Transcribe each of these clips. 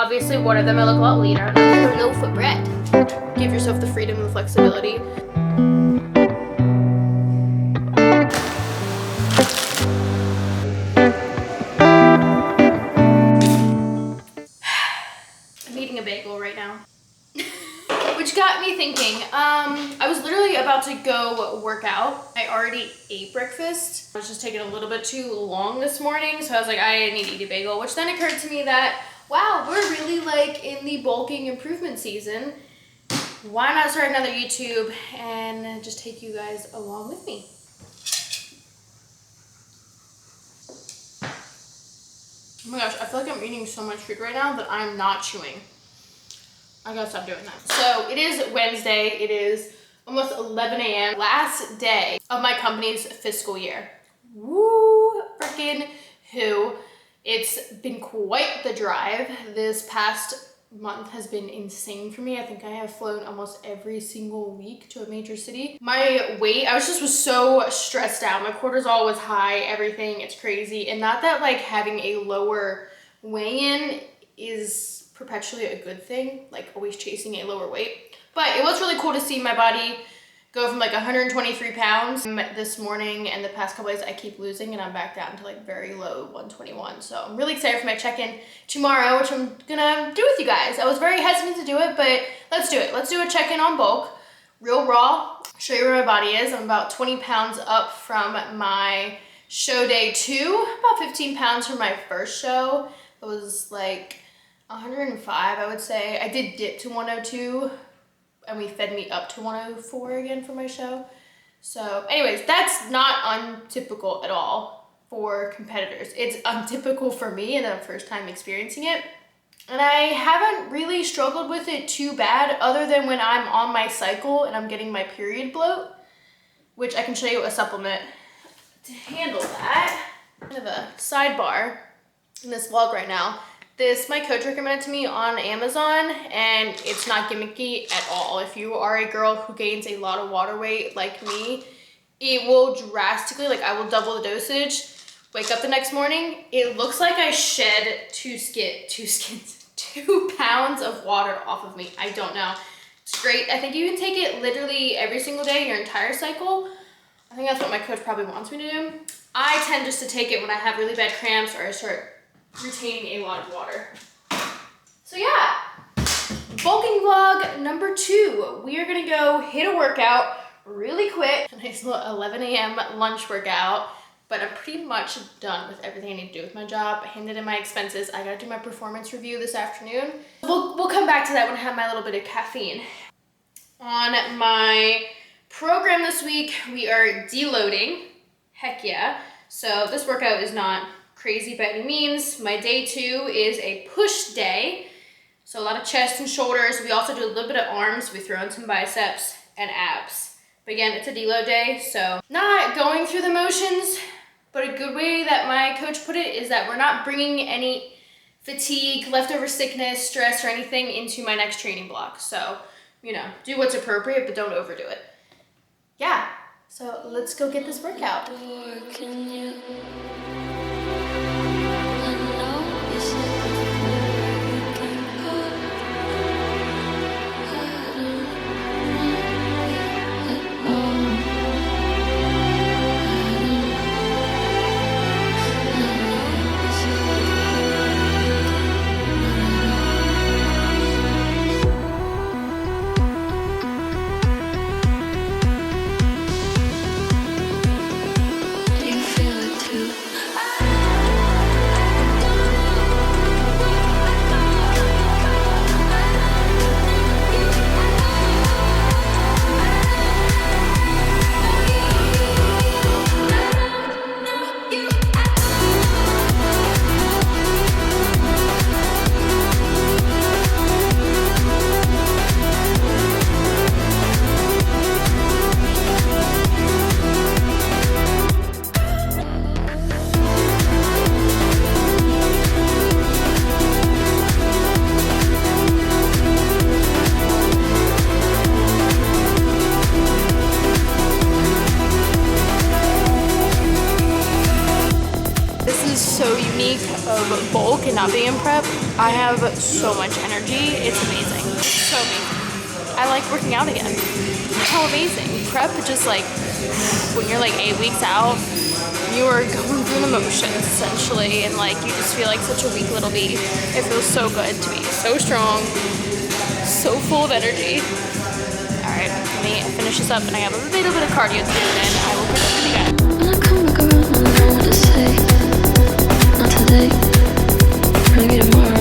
Obviously, one of them I look a lot leaner. Another loaf of bread. Give yourself the freedom and flexibility. I'm eating a bagel right now. Which got me thinking, I was literally about to go work out. I already ate breakfast. I was just taking a little bit too long this morning, so I was like, I need to eat a bagel, which then occurred to me that, wow, we're really like in the bulking improvement season. Why not start another YouTube and just take you guys along with me? Oh my gosh, I feel like I'm eating so much food right now that I'm not chewing. I gotta stop doing that. So it is Wednesday. It is almost 11 a.m. Last day of my company's fiscal year. Woo, freaking who. It's been quite the drive. This past month has been insane for me. I think I have flown almost every single week to a major city. My weight, I was so stressed out. My cortisol was high, everything, it's crazy. And not that like having a lower weigh-in is perpetually a good thing, like always chasing a lower weight. But it was really cool to see my body go from like 123 pounds this morning, and the past couple days I keep losing and I'm back down to like very low 121. So I'm really excited for my check-in tomorrow, which I'm gonna do with you guys. I was very hesitant to do it, but let's do it. Let's do a check-in on bulk, real raw, show you where my body is. I'm about 20 pounds up from my show day 2, about 15 pounds from my first show. It was like 105, I would say. I did dip to 102 and we fed me up to 104 again for my show. So anyways, that's not untypical at all for competitors. It's untypical for me and the first time experiencing it. And I haven't really struggled with it too bad other than when I'm on my cycle and I'm getting my period bloat, which I can show you a supplement to handle that. I have a sidebar in this vlog right now. This, my coach recommended to me on Amazon, and it's not gimmicky at all. If you are a girl who gains a lot of water weight like me, it will drastically, like I will double the dosage. Wake up the next morning, it looks like I shed 2 pounds of water off of me. I don't know. It's great. I think you can take it literally every single day, your entire cycle. I think that's what my coach probably wants me to do. I tend just to take it when I have really bad cramps or I start retaining a lot of water. So yeah, bulking vlog number 2. We are gonna go hit a workout really quick. A nice little 11 a.m. lunch workout, but I'm pretty much done with everything I need to do with my job. I handed in my expenses. I gotta do my performance review this afternoon. We'll come back to that when I have my little bit of caffeine. On my program this week, we are deloading. Heck yeah. So this workout is not crazy by any means. My day 2 is a push day. So a lot of chest and shoulders. We also do a little bit of arms. We throw in some biceps and abs. But again, it's a deload day, so not going through the motions, but a good way that my coach put it is that we're not bringing any fatigue, leftover sickness, stress, or anything into my next training block. So, you know, do what's appropriate, but don't overdo it. Yeah, so let's go get this workout. Of bulk and not being in prep. I have so much energy. It's amazing. It's so amazing. I like working out again. How amazing. Prep, just like when you're like 8 weeks out, you are going through the motions essentially, and like you just feel like such a weak little bee. It feels so good to be so strong, so full of energy. All right, let me finish this up, and I have a little bit of cardio to do, and I will catch up with you guys. When I come back around, I know what to say. Not today, maybe tomorrow.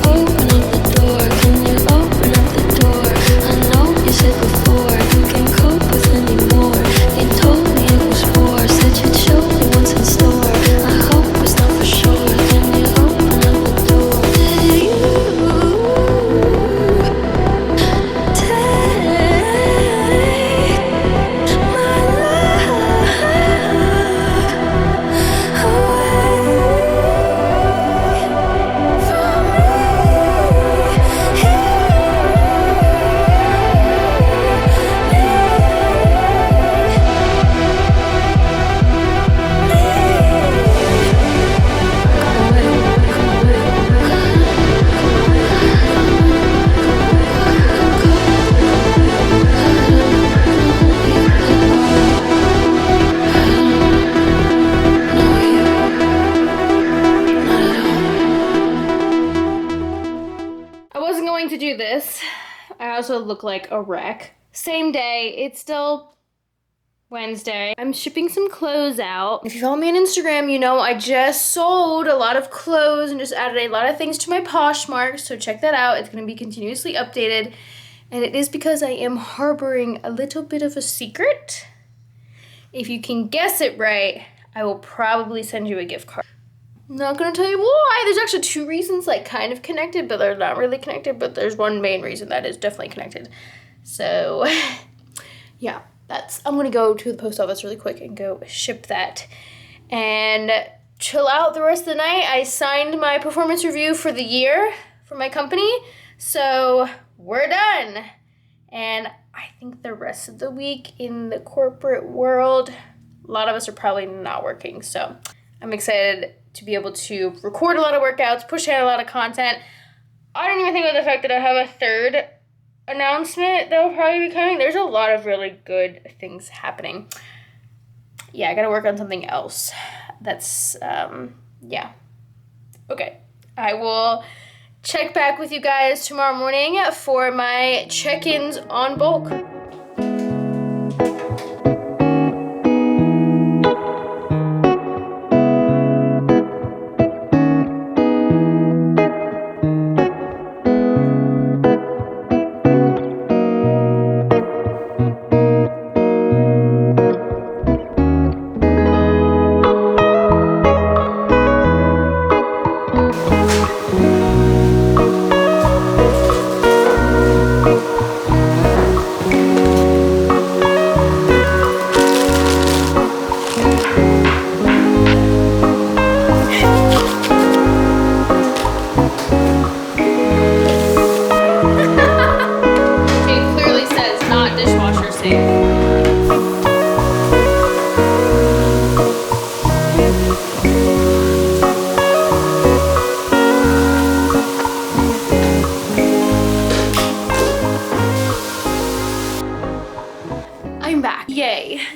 Open up the door, can you open up the door? I know you said before you can't cope with anymore. You told me it was war, said you'd show me what's in store. I hope it's not for sure. Can you open up the door? Did you take my I wasn't going to do this. I also look like a wreck. Same day, it's still Wednesday. I'm shipping some clothes out. If you follow me on Instagram, you know I just sold a lot of clothes and just added a lot of things to my Poshmark, so check that out. It's gonna be continuously updated, and it is because I am harboring a little bit of a secret. If you can guess it right, I will probably send you a gift card. Not gonna tell you why. There's actually two reasons, like kind of connected, but they're not really connected, but there's one main reason that is definitely connected. So yeah, I'm gonna go to the post office really quick and go ship that and chill out the rest of the night. I signed my performance review for the year for my company, so we're done. And I think the rest of the week in the corporate world, a lot of us are probably not working, so I'm excited to be able to record a lot of workouts, push out a lot of content. I don't even think about the fact that I have a third announcement that will probably be coming. There's a lot of really good things happening. Yeah, I gotta work on something else. That's, yeah. Okay, I will check back with you guys tomorrow morning for my check-ins on bulk.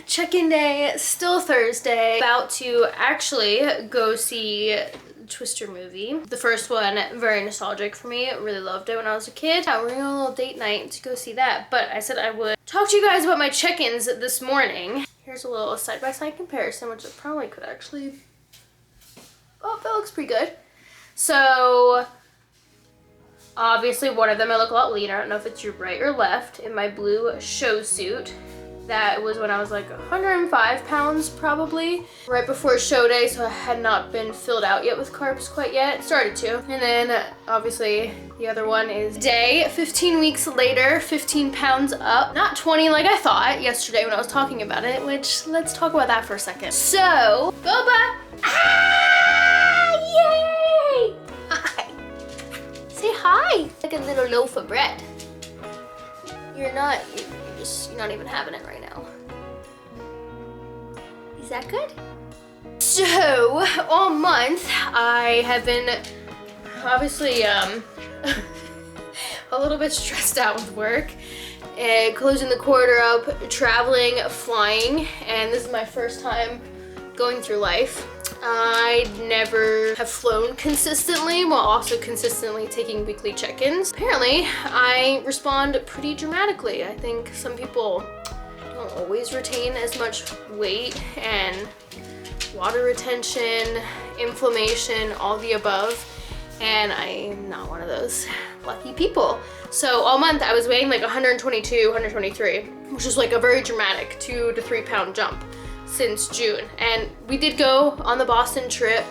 Check-in day, still Thursday. About to actually go see Twister movie. The first one, very nostalgic for me. Really loved it when I was a kid. Yeah, we're going on a little date night to go see that. But I said I would talk to you guys about my check-ins this morning. Here's a little side-by-side comparison, which I probably could actually... Oh, that looks pretty good. So, obviously one of them I look a lot leaner. I don't know if it's your right or left. In my blue show suit. That was when I was like 105 pounds probably, right before show day, so I had not been filled out yet with carbs quite yet. Started to. And then obviously the other one is day, 15 weeks later, 15 pounds up. Not 20 like I thought yesterday when I was talking about it, which let's talk about that for a second. So, boba! Ah! Yay! Hi! Say hi! Like a little loaf of bread. You're not even having it right now. Is that good? So, all month I have been Obviously, a little bit stressed out with work. Closing the quarter up, traveling, flying, and this is my first time going through life. I never have flown consistently while also consistently taking weekly check-ins. Apparently, I respond pretty dramatically. I think some people don't always retain as much weight and water retention, inflammation, all the above, and I'm not one of those lucky people. So all month I was weighing like 122, 123, which is like a very dramatic 2 to 3 pound jump since June. And we did go on the Boston trip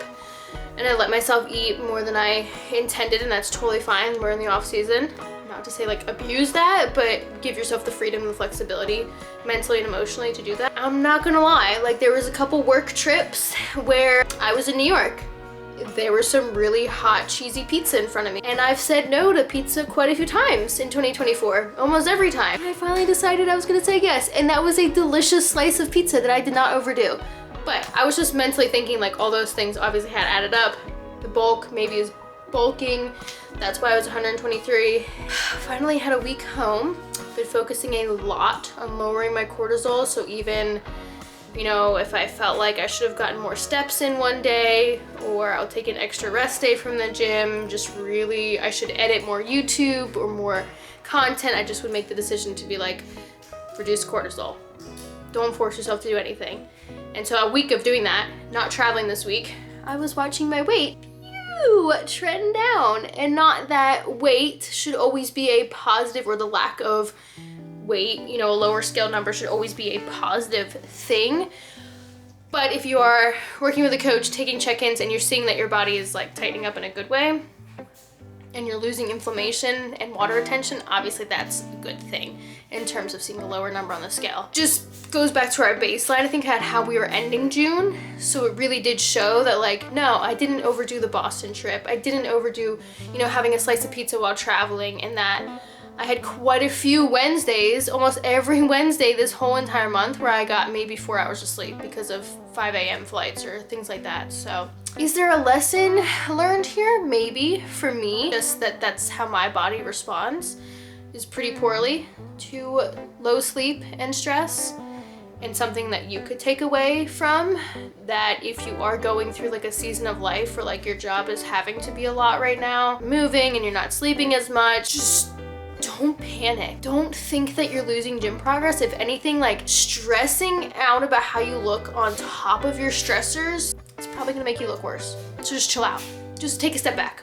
and I let myself eat more than I intended, and that's totally fine. We're in the off season. Not to say like abuse that, but give yourself the freedom and the flexibility mentally and emotionally to do that. I'm not gonna lie, like there was a couple work trips where I was in New York. There was some really hot cheesy pizza in front of me, and I've said no to pizza quite a few times in 2024, almost every time. I finally decided I was gonna say yes, and that was a delicious slice of pizza that I did not overdo. But I was just mentally thinking like all those things obviously had added up. The bulk maybe is bulking. That's why I was 123. Finally had a week home. Been focusing a lot on lowering my cortisol, so even, you know, if I felt like I should have gotten more steps in one day, or I'll take an extra rest day from the gym, just really, I should edit more YouTube or more content, I just would make the decision to be like, reduce cortisol. Don't force yourself to do anything. And so a week of doing that, not traveling this week, I was watching my weight trend down. And not that weight should always be a positive, or the lack of weight, you know, a lower scale number should always be a positive thing. But if you are working with a coach, taking check-ins, and you're seeing that your body is like tightening up in a good way, and you're losing inflammation and water retention, obviously that's a good thing in terms of seeing a lower number on the scale. Just goes back to our baseline, I think, at how we were ending June. So it really did show that like, no, I didn't overdo the Boston trip. I didn't overdo, you know, having a slice of pizza while traveling, and that I had quite a few Wednesdays, almost every Wednesday this whole entire month, where I got maybe 4 hours of sleep because of 5 a.m. flights or things like that. So is there a lesson learned here? Maybe. For me, just that that's how my body responds, is pretty poorly to low sleep and stress. And something that you could take away from that, if you are going through like a season of life where like your job is having to be a lot right now, moving, and you're not sleeping as much, just don't panic. Don't think that you're losing gym progress. If anything, like stressing out about how you look on top of your stressors, it's probably gonna make you look worse. So just chill out. Just take a step back.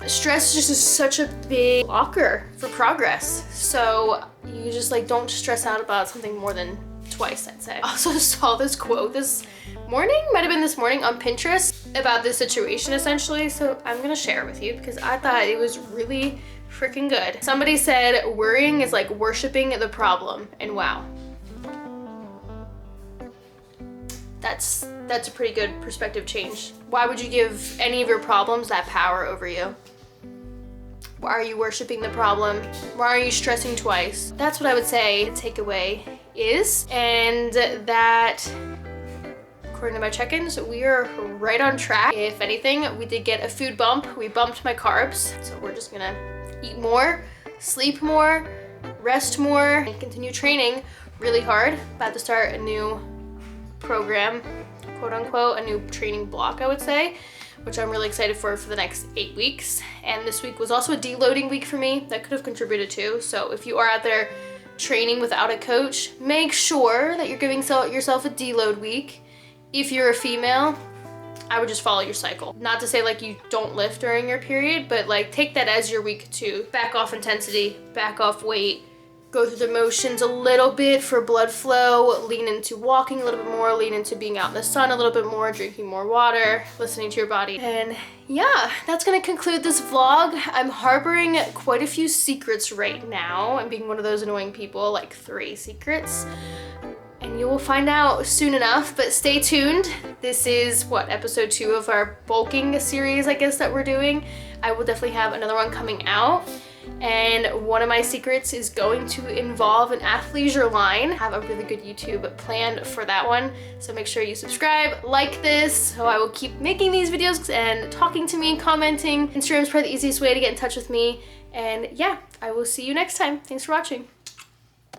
Stress just is such a big blocker for progress. So you just like don't stress out about something more than twice, I'd say. I also saw this quote this morning, might have been this morning, on Pinterest about this situation essentially. So I'm gonna share it with you because I thought it was really freaking good. Somebody said, worrying is like worshiping the problem, and wow. That's a pretty good perspective change. Why would you give any of your problems that power over you? Why are you worshiping the problem? Why are you stressing twice? That's what I would say the takeaway is, and that according to my check-ins, we are right on track. If anything, we did get a food bump. We bumped my carbs, so we're just gonna eat more, sleep more, rest more, and continue training really hard. About to start a new program, quote unquote, a new training block, I would say, which I'm really excited for the next 8 weeks. And this week was also a deloading week for me. That could have contributed too. So if you are out there training without a coach, make sure that you're giving yourself a deload week. If you're a female, I would just follow your cycle. Not to say like you don't lift during your period, but like take that as your week to back off intensity, back off weight, go through the motions a little bit for blood flow, lean into walking a little bit more, lean into being out in the sun a little bit more, drinking more water, listening to your body. And yeah, that's gonna conclude this vlog. I'm harboring quite a few secrets right now. I'm being one of those annoying people, like 3 secrets. And you will find out soon enough, but stay tuned. This is episode 2 of our bulking series, I guess, that we're doing. I will definitely have another one coming out. And one of my secrets is going to involve an athleisure line. I have a really good YouTube planned for that one. So make sure you subscribe, like this, so I will keep making these videos and talking to me, commenting. Instagram's probably the easiest way to get in touch with me. And yeah, I will see you next time. Thanks for watching.